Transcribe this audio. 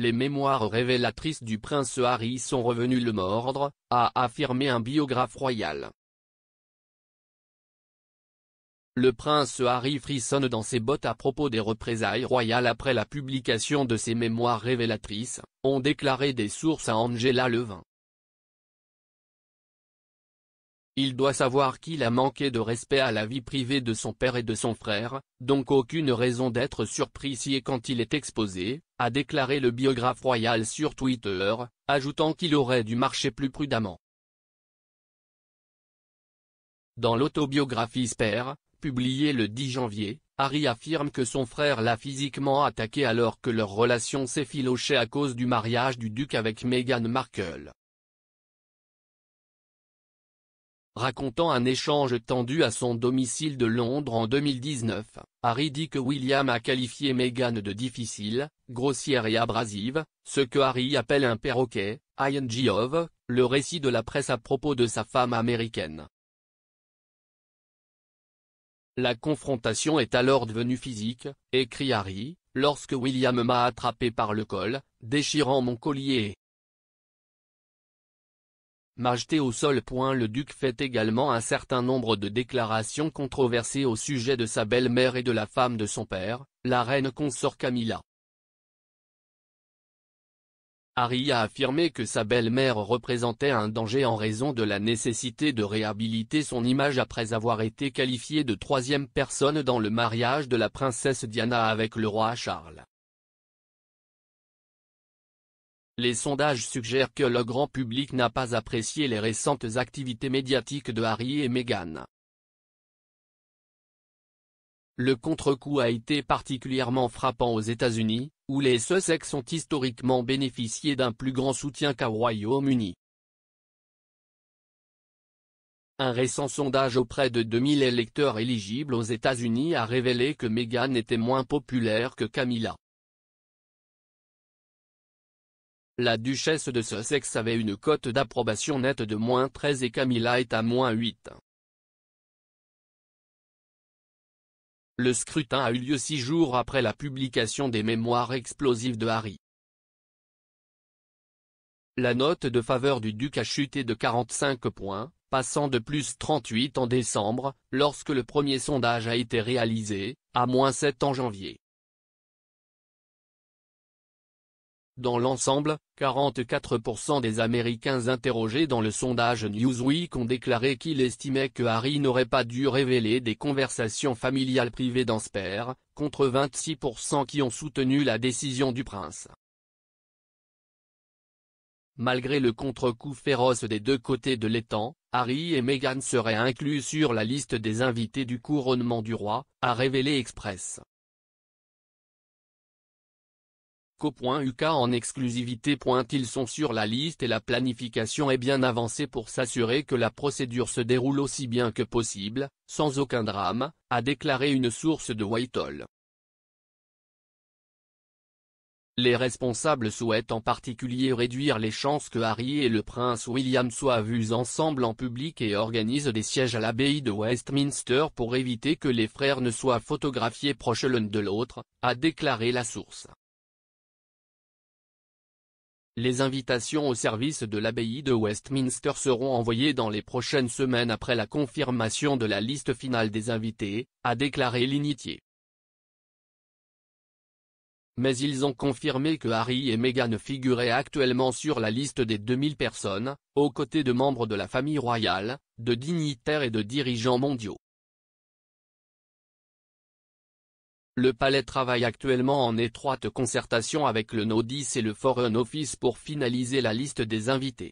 les mémoires révélatrices du prince Harry sont revenues le mordre, a affirmé un biographe royal. Le prince Harry frissonne dans ses bottes à propos des représailles royales après la publication de ses mémoires révélatrices, ont déclaré des sources à Angela Levin. Il doit savoir qu'il a manqué de respect à la vie privée de son père et de son frère, donc aucune raison d'être surpris si et quand il est exposé, a déclaré le biographe royal sur Twitter, ajoutant qu'il aurait dû marcher plus prudemment. Dans l'autobiographie Spare, publiée le 10 janvier, Harry affirme que son frère l'a physiquement attaqué alors que leur relation s'effilochait à cause du mariage du duc avec Meghan Markle. Racontant un échange tendu à son domicile de Londres en 2019, Harry dit que William a qualifié Meghan de difficile, grossière et abrasive, ce que Harry appelle un perroquet, ing of, le récit de la presse à propos de sa femme américaine. La confrontation est alors devenue physique, écrit Harry, lorsque William m'a attrapé par le col, déchirant mon collier et m'a jeté au sol. Le duc fait également un certain nombre de déclarations controversées au sujet de sa belle-mère et de la femme de son père, la reine consort Camilla. Harry a affirmé que sa belle-mère représentait un danger en raison de la nécessité de réhabiliter son image après avoir été qualifiée de troisième personne dans le mariage de la princesse Diana avec le roi Charles. Les sondages suggèrent que le grand public n'a pas apprécié les récentes activités médiatiques de Harry et Meghan. Le contre-coup a été particulièrement frappant aux États-Unis, où les Sussex ont historiquement bénéficié d'un plus grand soutien qu'au Royaume-Uni. Un récent sondage auprès de 2000 électeurs éligibles aux États-Unis a révélé que Meghan était moins populaire que Camilla. La duchesse de Sussex avait une cote d'approbation nette de -13 et Camilla est à -8. Le scrutin a eu lieu 6 jours après la publication des mémoires explosives de Harry. La note de faveur du duc a chuté de 45 points, passant de +38 en décembre, lorsque le premier sondage a été réalisé, à -7 en janvier. Dans l'ensemble, 44% des Américains interrogés dans le sondage Newsweek ont déclaré qu'ils estimaient que Harry n'aurait pas dû révéler des conversations familiales privées dans Spare, contre 26% qui ont soutenu la décision du prince. Malgré le contre-coup féroce des deux côtés de l'étang, Harry et Meghan seraient inclus sur la liste des invités du couronnement du roi, a révélé Express. Co.uk en exclusivité. Ils sont sur la liste et la planification est bien avancée pour s'assurer que la procédure se déroule aussi bien que possible, sans aucun drame, a déclaré une source de Whitehall. Les responsables souhaitent en particulier réduire les chances que Harry et le prince William soient vus ensemble en public et organisent des sièges à l'abbaye de Westminster pour éviter que les frères ne soient photographiés proches l'un de l'autre, a déclaré la source. Les invitations au service de l'abbaye de Westminster seront envoyées dans les prochaines semaines après la confirmation de la liste finale des invités, a déclaré l'initié. Mais ils ont confirmé que Harry et Meghan figuraient actuellement sur la liste des 2000 personnes, aux côtés de membres de la famille royale, de dignitaires et de dirigeants mondiaux. Le palais travaille actuellement en étroite concertation avec le Nodis et le Foreign Office pour finaliser la liste des invités.